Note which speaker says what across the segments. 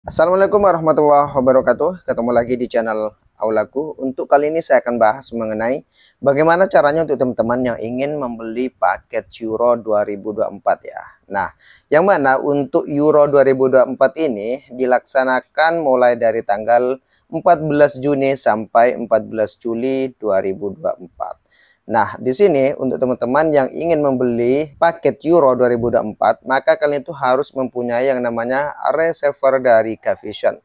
Speaker 1: Assalamualaikum warahmatullahi wabarakatuh. Ketemu lagi di channel Aulaku. Untuk kali ini saya akan bahas mengenai bagaimana caranya untuk teman-teman yang ingin membeli paket Euro 2024 ya. Nah, yang mana untuk Euro 2024 ini dilaksanakan mulai dari tanggal 14 Juni sampai 14 Juli 2024. Nah, di sini untuk teman-teman yang ingin membeli paket Euro 2024, maka kalian itu harus mempunyai yang namanya reserver dari Cavision.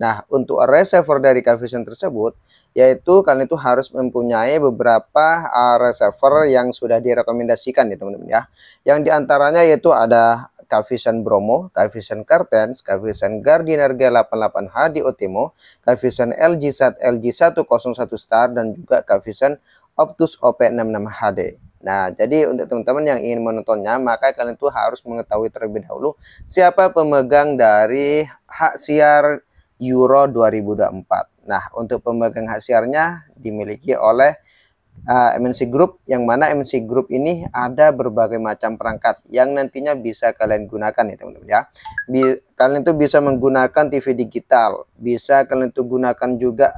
Speaker 1: Nah, untuk reserver dari Cavision tersebut, yaitu kalian itu harus mempunyai beberapa reserver yang sudah direkomendasikan ya teman-teman ya. Yang diantaranya yaitu ada Cavision Bromo, Cavision Cartens, Cavision Gardiner G88H di Otimo, Cavision LG SAT LG 101 Star, dan juga Cavision Optus OP66HD. Nah, jadi untuk teman-teman yang ingin menontonnya, maka kalian itu harus mengetahui terlebih dahulu siapa pemegang dari hak siar Euro 2024. Nah, untuk pemegang hak siarnya dimiliki oleh MNC Group, yang mana MNC Group ini ada berbagai macam perangkat yang nantinya bisa kalian gunakan ya teman-teman ya. Kalian itu bisa menggunakan TV digital, bisa kalian itu gunakan juga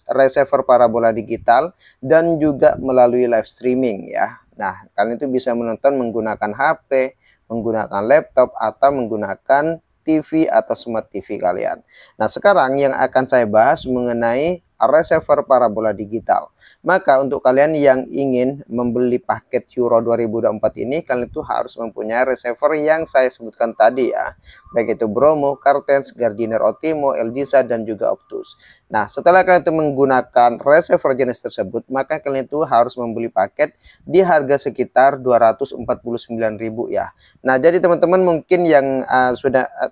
Speaker 1: receiver parabola digital, dan juga melalui live streaming ya. Nah, kalian itu bisa menonton menggunakan HP, menggunakan laptop, atau menggunakan TV atau smart TV kalian. Nah, sekarang yang akan saya bahas mengenai receiver parabola digital. Maka untuk kalian yang ingin membeli paket Euro 2024 ini, kalian itu harus mempunyai receiver yang saya sebutkan tadi ya. Baik itu Bromo, Cartens, Gardiner Otimo, LG SAT, dan juga Optus. Nah, setelah kalian itu menggunakan receiver jenis tersebut, maka kalian itu harus membeli paket di harga sekitar 249.000 ya. Nah, jadi teman-teman mungkin yang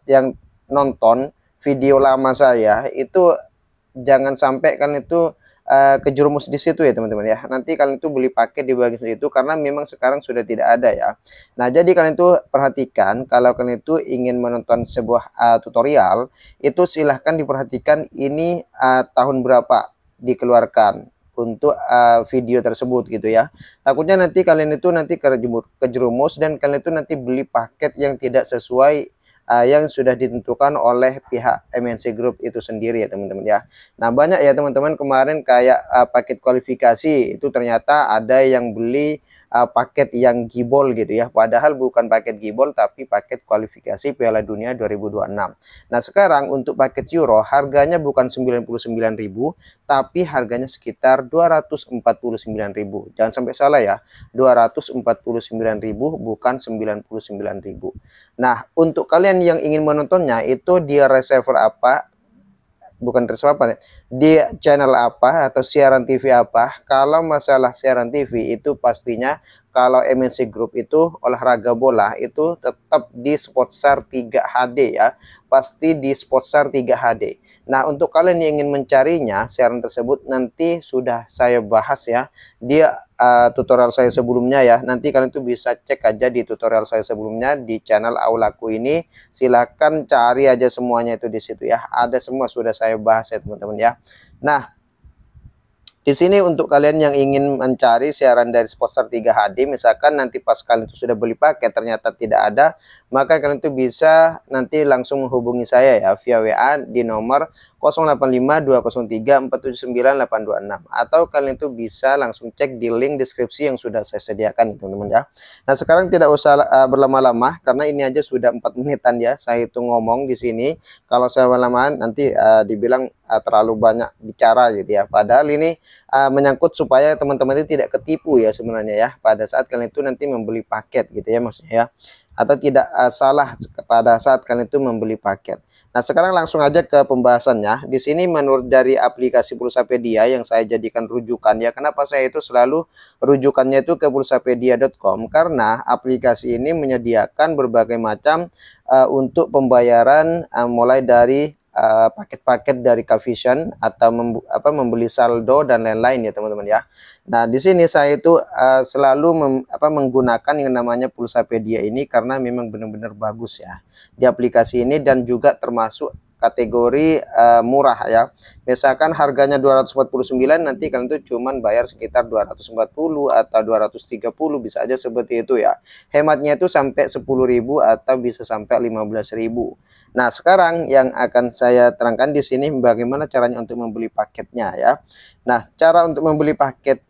Speaker 1: yang nonton video lama saya itu, jangan sampai kalian itu kejerumus di situ ya teman-teman ya. Nanti kalian itu beli paket di bagian situ karena memang sekarang sudah tidak ada ya. Nah, jadi kalian itu perhatikan, kalau kalian itu ingin menonton sebuah tutorial, itu silahkan diperhatikan ini tahun berapa dikeluarkan untuk video tersebut gitu ya. Takutnya nanti kalian itu kejerumus dan kalian itu nanti beli paket yang tidak sesuai yang sudah ditentukan oleh pihak MNC Group itu sendiri ya teman-teman ya. Nah, banyak ya teman-teman kemarin kayak paket kualifikasi itu ternyata ada yang beli paket yang gibol gitu ya, padahal bukan paket gibol tapi paket kualifikasi Piala Dunia 2026. Nah, sekarang untuk paket Euro harganya bukan 99.000 tapi harganya sekitar 249.000. Jangan sampai salah ya, 249.000 bukan 99.000. Nah, untuk kalian yang ingin menontonnya itu di receiver apa, bukan receiver apa, di channel apa atau siaran TV apa. Kalau masalah siaran TV itu pastinya kalau MNC Group itu olahraga bola itu tetap di Sportstar 3 HD ya, pasti di Sportstar 3 HD. Nah, untuk kalian yang ingin mencarinya siaran tersebut nanti sudah saya bahas ya di tutorial saya sebelumnya ya. Nanti kalian tuh bisa cek aja di tutorial saya sebelumnya di channel Aulaku ini. Silakan cari aja semuanya itu di situ ya. Ada semua sudah saya bahas ya teman-teman ya. Nah, di sini untuk kalian yang ingin mencari siaran dari Sportstar 3 HD, misalkan nanti pas kalian itu sudah beli paket ternyata tidak ada, maka kalian itu bisa nanti langsung menghubungi saya ya via WA di nomor 085203479826, atau kalian itu bisa langsung cek di link deskripsi yang sudah saya sediakan teman-teman ya. Nah, sekarang tidak usah berlama-lama karena ini aja sudah 4 menitan ya saya itu ngomong di sini. Kalau saya lama-lamaan nanti dibilang terlalu banyak bicara gitu ya. Padahal ini menyangkut supaya teman-teman itu tidak ketipu ya sebenarnya ya pada saat kalian itu nanti membeli paket gitu ya maksudnya ya, atau tidak salah pada saat kalian itu membeli paket. Nah, sekarang langsung aja ke pembahasannya. Di sini menurut dari aplikasi Pulsapedia yang saya jadikan rujukan ya, kenapa saya itu selalu rujukannya itu ke pulsapedia.com, karena aplikasi ini menyediakan berbagai macam untuk pembayaran mulai dari paket-paket dari Cavision atau membeli saldo dan lain-lain ya teman-teman ya. Nah, di sini saya itu selalu menggunakan yang namanya Pulsapedia ini karena memang benar-benar bagus ya di aplikasi ini, dan juga termasuk kategori murah ya. Misalkan harganya 249, nanti kalian tuh cuman bayar sekitar 240 atau 230, bisa aja seperti itu ya. Hematnya itu sampai 10.000 atau bisa sampai 15.000. Nah, sekarang yang akan saya terangkan di sini bagaimana caranya untuk membeli paketnya ya. Nah, cara untuk membeli paket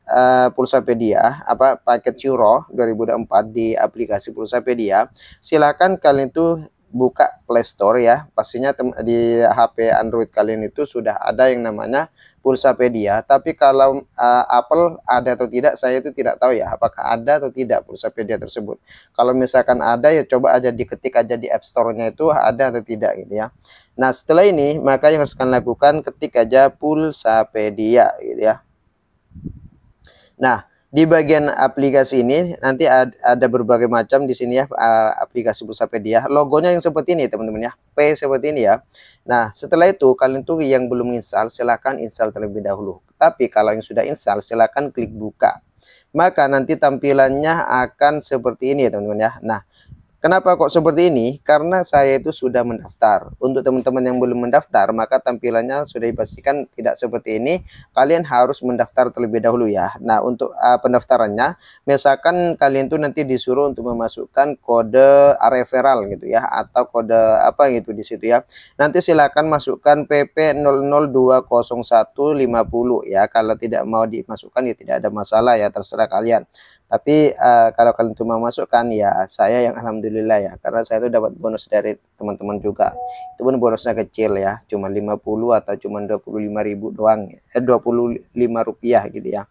Speaker 1: Pulsapedia, paket Curo 2024 di aplikasi Pulsapedia, silakan kalian itu buka Play Store ya. Pastinya di HP Android kalian itu sudah ada yang namanya Pulsapedia. Tapi kalau Apple ada atau tidak, saya itu tidak tahu ya, apakah ada atau tidak Pulsapedia tersebut. Kalau misalkan ada, ya coba aja diketik aja di App Store-nya itu ada atau tidak gitu ya. Nah, setelah ini maka yang harus kalian lakukan, ketik aja Pulsapedia gitu ya. Nah, di bagian aplikasi ini nanti ada berbagai macam di sini ya, aplikasi Pulsapedia. Logonya yang seperti ini teman-teman ya, P seperti ini ya. Nah, setelah itu kalian tuh yang belum install, silahkan install terlebih dahulu. Tapi kalau yang sudah install, silahkan klik buka. Maka nanti tampilannya akan seperti ini ya teman-teman ya. Nah, kenapa kok seperti ini? Karena saya itu sudah mendaftar. Untuk teman-teman yang belum mendaftar, maka tampilannya sudah dipastikan tidak seperti ini. Kalian harus mendaftar terlebih dahulu ya. Nah, untuk pendaftarannya, misalkan kalian tuh nanti disuruh untuk memasukkan kode referral gitu ya, atau kode apa gitu di situ ya. Nanti silakan masukkan PP 00200150 ya. Kalau tidak mau dimasukkan ya tidak ada masalah ya, terserah kalian. Tapi kalau kalian cuma masukkan ya, saya yang alhamdulillah ya, karena saya itu dapat bonus dari teman-teman juga. Itu pun bonusnya kecil ya, cuma 50 atau cuma 25.000 doang, 25 rupiah gitu ya.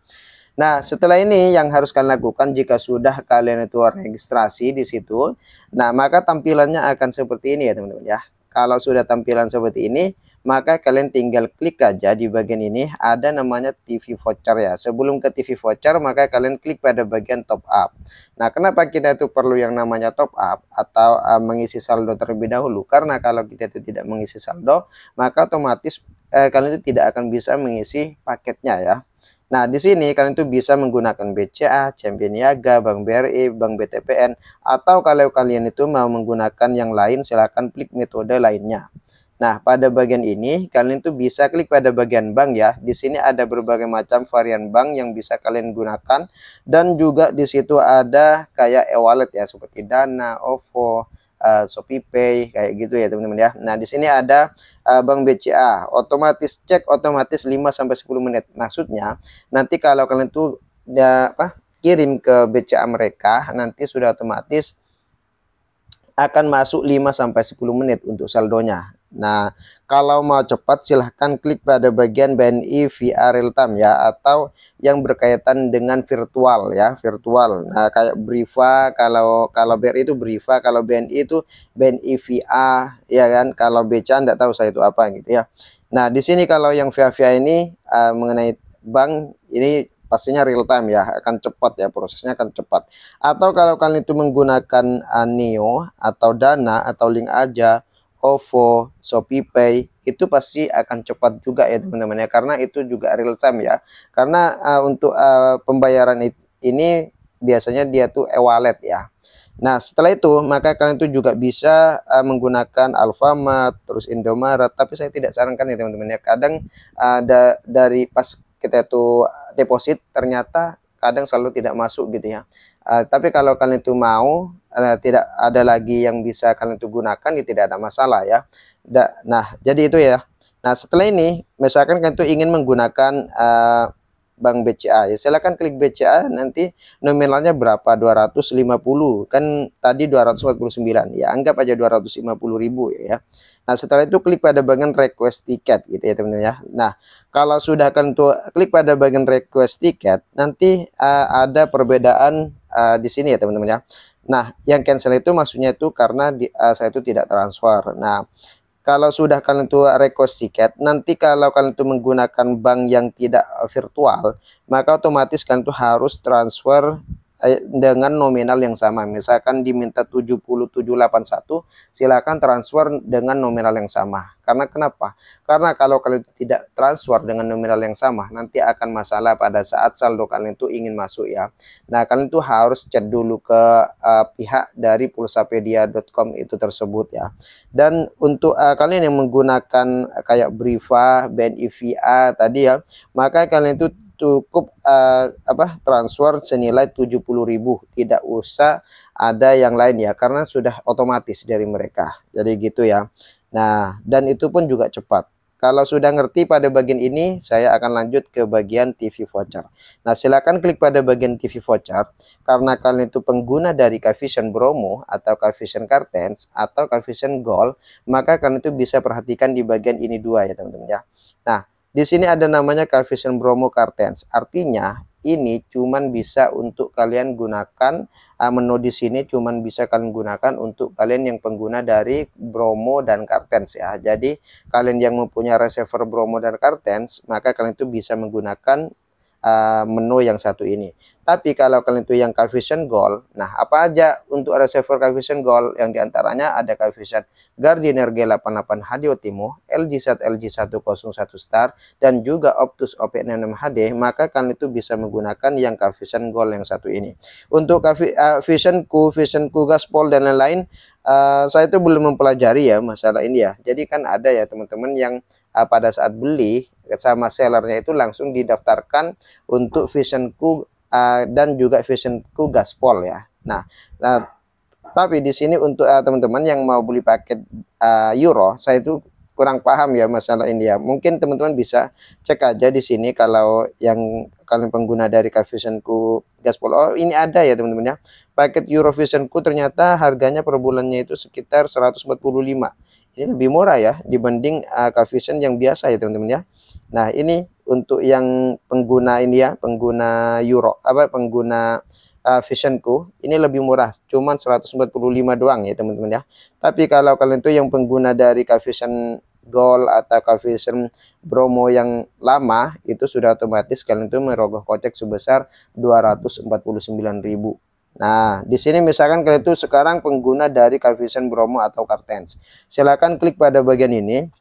Speaker 1: Nah, setelah ini yang harus kalian lakukan jika sudah kalian itu registrasi di situ, nah maka tampilannya akan seperti ini ya teman-teman ya. Kalau sudah tampilan seperti ini, maka kalian tinggal klik aja di bagian ini, ada namanya TV voucher ya. Sebelum ke TV voucher, maka kalian klik pada bagian top up. Nah, kenapa kita itu perlu yang namanya top up atau mengisi saldo terlebih dahulu? Karena kalau kita itu tidak mengisi saldo, maka otomatis kalian itu tidak akan bisa mengisi paketnya ya. Nah, di sini kalian tuh bisa menggunakan BCA, Champion Niaga, Bank BRI, Bank BTPN, atau kalau kalian itu mau menggunakan yang lain, silahkan klik metode lainnya. Nah, pada bagian ini kalian tuh bisa klik pada bagian bank ya. Di sini ada berbagai macam varian bank yang bisa kalian gunakan, dan juga di situ ada kayak e-wallet ya, seperti Dana, OVO, ShopeePay kayak gitu ya teman-teman ya. Nah, di sini ada Bank BCA, otomatis cek otomatis 5 sampai 10 menit. Maksudnya nanti kalau kalian tuh kirim ke BCA mereka, nanti sudah otomatis akan masuk 5 sampai 10 menit untuk saldonya. Nah, kalau mau cepat silahkan klik pada bagian BNI via real time ya, atau yang berkaitan dengan virtual ya, virtual. Nah, kayak Briva, kalau BRI itu Briva, kalau BNI itu BNI via ya kan. Kalau BCA enggak tahu saya itu apa gitu ya. Nah, di sini kalau yang via ini mengenai bank ini pastinya real time ya, akan cepat ya, prosesnya akan cepat. Atau kalau kalian itu menggunakan Neo atau Dana atau Link Aja, OVO, ShopeePay, itu pasti akan cepat juga ya teman-teman ya, karena itu juga real time ya. Karena untuk pembayaran ini biasanya dia tuh e-wallet ya. Nah, setelah itu maka kalian itu juga bisa menggunakan Alfamart, terus Indomaret, tapi saya tidak sarankan ya teman-teman ya. Kadang dari pas kita itu deposit ternyata kadang selalu tidak masuk gitu ya. Tapi kalau kalian itu mau tidak ada lagi yang bisa kalian itu gunakan, ya tidak ada masalah ya. Nah, jadi itu ya. Nah, setelah ini misalkan kalian itu ingin menggunakan Bank BCA ya, silakan klik BCA, nanti nominalnya berapa, 250 kan tadi 249 ya, anggap aja 250.000 ya. Nah, setelah itu klik pada bagian request tiket gitu ya teman-teman ya. Nah, kalau sudah kalian tuh klik pada bagian request tiket, nanti ada perbedaan di sini ya teman-teman ya. Nah, yang cancel itu maksudnya itu karena saya itu tidak transfer. Nah, kalau sudah kalian tuh request tiket, nanti kalau kalian tuh menggunakan bank yang tidak virtual, maka otomatis kalian tuh harus transfer dengan nominal yang sama. Misalkan diminta 7781, silakan transfer dengan nominal yang sama. Karena kenapa? Karena kalau kalian tidak transfer dengan nominal yang sama, nanti akan masalah pada saat saldo kalian itu ingin masuk ya. Nah, kalian itu harus chat dulu ke pihak dari pulsapedia.com itu tersebut ya. Dan untuk kalian yang menggunakan kayak Briva, BNI VA tadi ya, maka kalian itu cukup transfer senilai 70.000, tidak usah ada yang lain ya, karena sudah otomatis dari mereka. Jadi gitu ya. Nah, dan itu pun juga cepat. Kalau sudah ngerti pada bagian ini, saya akan lanjut ke bagian TV voucher. Nah, silakan klik pada bagian TV voucher. Karena kalian itu pengguna dari Kavision Bromo atau Kavision Kartens atau Kavision Gold, maka kalian itu bisa perhatikan di bagian ini dua ya teman-teman ya. Nah, di sini ada namanya Kavision Bromo Kartens. Artinya ini cuman bisa untuk kalian gunakan, menu di sini cuman bisa kalian gunakan untuk kalian yang pengguna dari Bromo dan Kartens ya. Jadi kalian yang mempunyai reserver Bromo dan Kartens, maka kalian itu bisa menggunakan menu yang satu ini. Tapi kalau kalian itu yang Kavision Gold, nah apa aja untuk reserver Kavision Gold? Yang diantaranya ada Kavision Gardiner G88 HD Ultimo, LG LG101 Star, dan juga Optus OP66 HD. Maka kalian itu bisa menggunakan yang Kavision Gold yang satu ini. Untuk Vision Q Gaspol dan lain-lain, saya itu belum mempelajari ya masalah ini ya. Jadi kan ada ya teman-teman yang pada saat beli sama sellernya itu langsung didaftarkan untuk Vision Q dan juga Vision Q Gaspol ya. Nah, tapi di sini untuk teman-teman yang mau beli paket Euro, saya itu kurang paham ya masalah ini ya. Mungkin teman-teman bisa cek aja di sini kalau yang kalian pengguna dari Kavision Q Gaspol. Oh, ini ada ya teman-teman ya. Paket Eurovision Q ternyata harganya per bulannya itu sekitar 145. Ini lebih murah ya dibanding Kavision yang biasa ya teman-teman ya. Nah, ini untuk yang pengguna ini ya, pengguna Euro pengguna Vision Q ini lebih murah, cuman 145 doang ya teman-teman ya. Tapi kalau kalian tuh yang pengguna dari Kavision Gold atau Kavision Bromo yang lama, itu sudah otomatis kalian tuh merogoh kocek sebesar 249.000. Nah, di sini misalkan kalian itu sekarang pengguna dari Kavision Bromo atau Kartens, silakan klik pada bagian ini.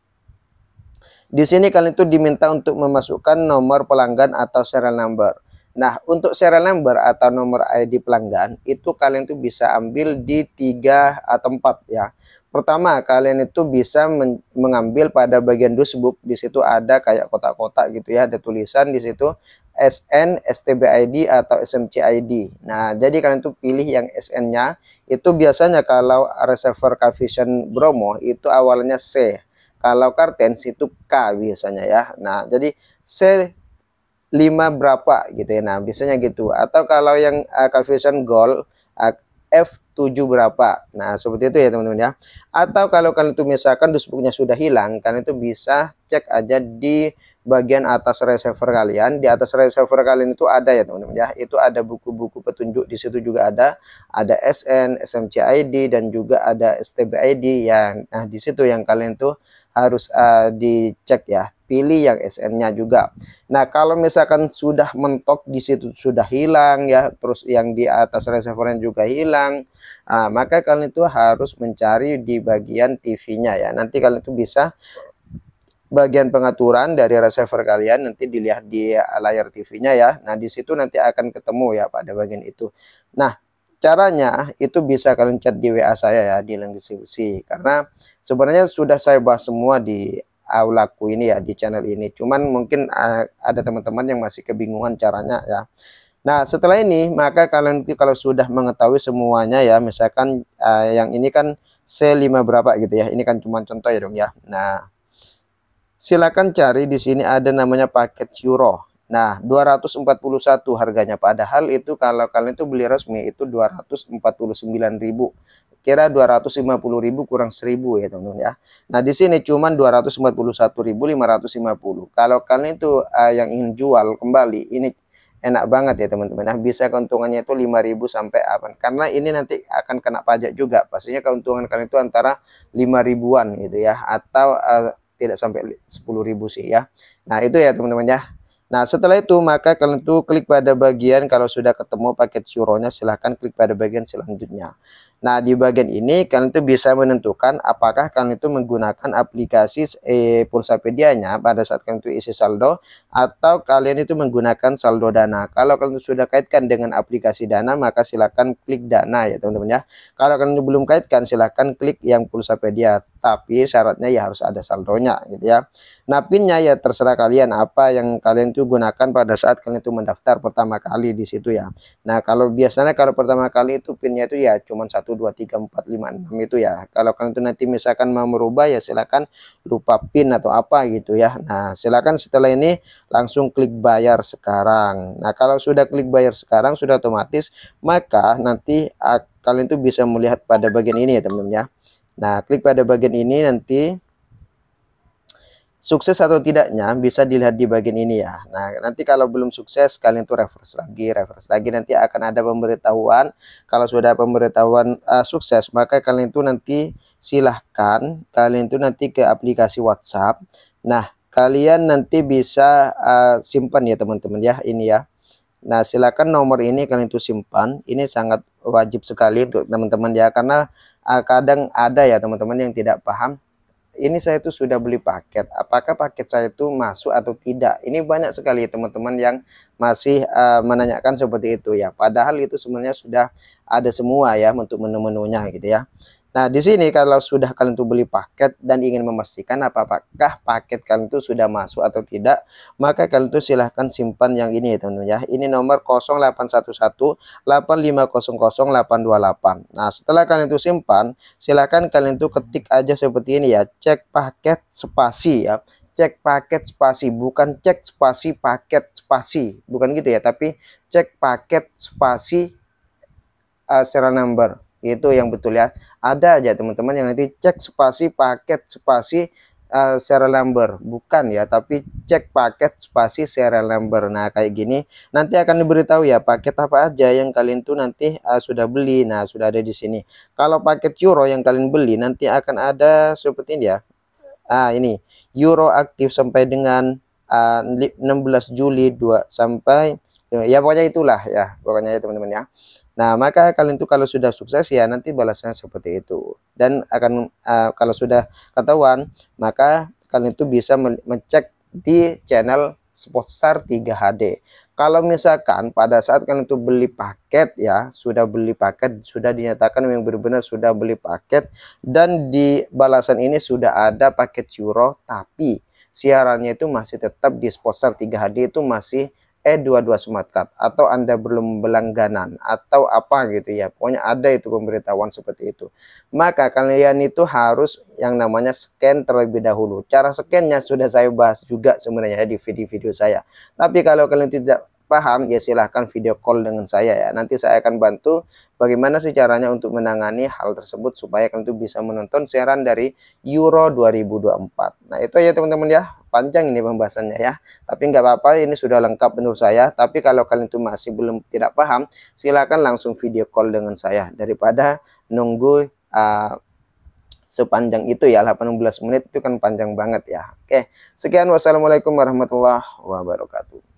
Speaker 1: Di sini kalian itu diminta untuk memasukkan nomor pelanggan atau serial number. Nah, untuk serial number atau nomor ID pelanggan itu kalian itu bisa ambil di 3 atau 4 ya. Pertama, kalian itu bisa mengambil pada bagian dashboard. Di situ ada kayak kotak-kotak gitu ya, ada tulisan di situ SN, STB ID atau SMC ID. Nah, jadi kalian itu pilih yang SN-nya. Itu biasanya kalau reserver Kavision Bromo itu awalnya C. Kalau Kartens itu K biasanya ya. Nah, jadi C5 berapa gitu ya. Nah, biasanya gitu. Atau kalau yang Kavision Gold F7 berapa. Nah, seperti itu ya teman-teman ya. Atau kalau kalian itu misalkan dashboardnya sudah hilang, kalian itu bisa cek aja di bagian atas reserver kalian. Di atas reserver kalian itu ada ya teman-teman ya. Itu ada buku-buku petunjuk, di situ juga ada SN, SMC ID dan juga ada STB ID ya. Nah, di situ yang kalian tuh harus dicek ya, pilih yang SN-nya juga. Nah, kalau misalkan sudah mentok di situ sudah hilang ya, terus yang di atas reservernya juga hilang, maka kalian itu harus mencari di bagian TV-nya ya. Nanti kalian itu bisa bagian pengaturan dari reserver kalian, nanti dilihat di layar TV-nya ya. Nah, di situ nanti akan ketemu ya pada bagian itu. Nah, caranya itu bisa kalian chat di WA saya ya, di link deskripsi. Karena sebenarnya sudah saya bahas semua di Aulaku ini ya, di channel ini. Cuman mungkin ada teman-teman yang masih kebingungan caranya ya. Nah, setelah ini maka kalian itu kalau sudah mengetahui semuanya ya, misalkan yang ini kan C5 berapa gitu ya. Ini kan cuma contoh ya dong ya. Nah, silakan cari di sini ada namanya paket Euro. Nah, 241 harganya, padahal itu kalau kalian itu beli resmi itu 249.000. Kira 250.000 kurang 1.000 ya teman-teman ya. Nah, di sini cuman 241.550. Kalau kalian itu yang ingin jual kembali, ini enak banget ya teman-teman. Nah, bisa keuntungannya itu 5.000 sampai apa? Karena ini nanti akan kena pajak juga. Pastinya keuntungan kalian itu antara 5.000-an gitu ya, atau tidak sampai 10.000 sih ya. Nah, itu ya teman-teman ya. Nah, setelah itu maka kalian tuh klik pada bagian kalau sudah ketemu paket Euronya silahkan klik pada bagian selanjutnya. Nah, di bagian ini kalian tuh bisa menentukan apakah kalian itu menggunakan aplikasi Pulsapedia-nya pada saat kalian itu isi saldo atau kalian itu menggunakan saldo Dana. Kalau kalian itu sudah kaitkan dengan aplikasi Dana maka silahkan klik Dana ya teman-teman ya. Kalau kalian belum kaitkan silahkan klik yang Pulsapedia, tapi syaratnya ya harus ada saldonya gitu ya. Nah, pinnya ya terserah kalian apa yang kalian itu gunakan pada saat kalian itu mendaftar pertama kali di situ ya. Nah, kalau biasanya kalau pertama kali itu pinnya itu ya cuma 1 2 3 4 5 6 itu ya. Kalau kalian itu nanti misalkan mau merubah ya silakan lupa pin atau apa gitu ya. Nah, silakan setelah ini langsung klik bayar sekarang. Nah, kalau sudah klik bayar sekarang sudah otomatis maka nanti kalian itu bisa melihat pada bagian ini ya teman-teman ya. Nah, klik pada bagian ini nanti sukses atau tidaknya bisa dilihat di bagian ini ya. Nah, nanti kalau belum sukses kalian tuh refresh lagi nanti akan ada pemberitahuan. Kalau sudah pemberitahuan sukses maka kalian tuh nanti silahkan kalian tuh nanti ke aplikasi WhatsApp. Nah, kalian nanti bisa simpan ya teman-teman ya ini ya. Nah, silakan nomor ini kalian tuh simpan. Ini sangat wajib sekali untuk teman-teman ya, karena kadang ada ya teman-teman yang tidak paham, ini saya tuh sudah beli paket, apakah paket saya itu masuk atau tidak. Ini banyak sekali teman-teman yang masih menanyakan seperti itu ya, padahal itu sebenarnya sudah ada semua ya untuk menu-menunya gitu ya. Nah, di sini kalau sudah kalian tuh beli paket dan ingin memastikan apakah paket kalian tuh sudah masuk atau tidak, maka kalian tuh silahkan simpan yang ini ya teman-teman ya. Ini nomor 081185000828. Nah, setelah kalian tuh simpan, silahkan kalian tuh ketik aja seperti ini ya, cek paket spasi ya. Cek paket spasi, bukan cek spasi paket spasi, bukan gitu ya, tapi cek paket spasi serial number, itu yang betul ya. Ada aja teman-teman yang nanti cek spasi paket spasi serial number, bukan ya, tapi cek paket spasi serial number. Nah, kayak gini nanti akan diberitahu ya paket apa aja yang kalian tuh nanti sudah beli. Nah, sudah ada di sini. Kalau paket euro yang kalian beli nanti akan ada seperti ini ya. Ini euro aktif sampai dengan 16 Juli 2 sampai ya, pokoknya itulah ya, pokoknya ya teman-teman ya. Nah, maka kalian tuh kalau sudah sukses ya nanti balasnya seperti itu. Dan akan kalau sudah ketahuan, maka kalian tuh bisa mengecek di channel Sportstar 3 HD. Kalau misalkan pada saat kalian tuh beli paket ya, sudah beli paket, sudah dinyatakan yang benar-benar sudah beli paket dan di balasan ini sudah ada paket euro, tapi siarannya itu masih tetap di Sportstar 3 HD itu masih E22 Smart Card, atau Anda belum berlangganan atau apa gitu ya, pokoknya ada itu pemberitahuan seperti itu, maka kalian itu harus yang namanya scan terlebih dahulu. Cara scannya sudah saya bahas juga sebenarnya di video-video saya, tapi kalau kalian tidak paham ya silahkan video call dengan saya ya, nanti saya akan bantu bagaimana sih caranya untuk menangani hal tersebut supaya kalian tuh bisa menonton siaran dari Euro 2024. Nah, itu ya teman-teman ya, panjang ini pembahasannya ya, tapi nggak apa-apa, ini sudah lengkap menurut saya. Tapi kalau kalian tuh masih belum tidak paham, silakan langsung video call dengan saya daripada nunggu sepanjang itu ya, 18 menit itu kan panjang banget ya. Oke, sekian, wassalamualaikum warahmatullahi wabarakatuh.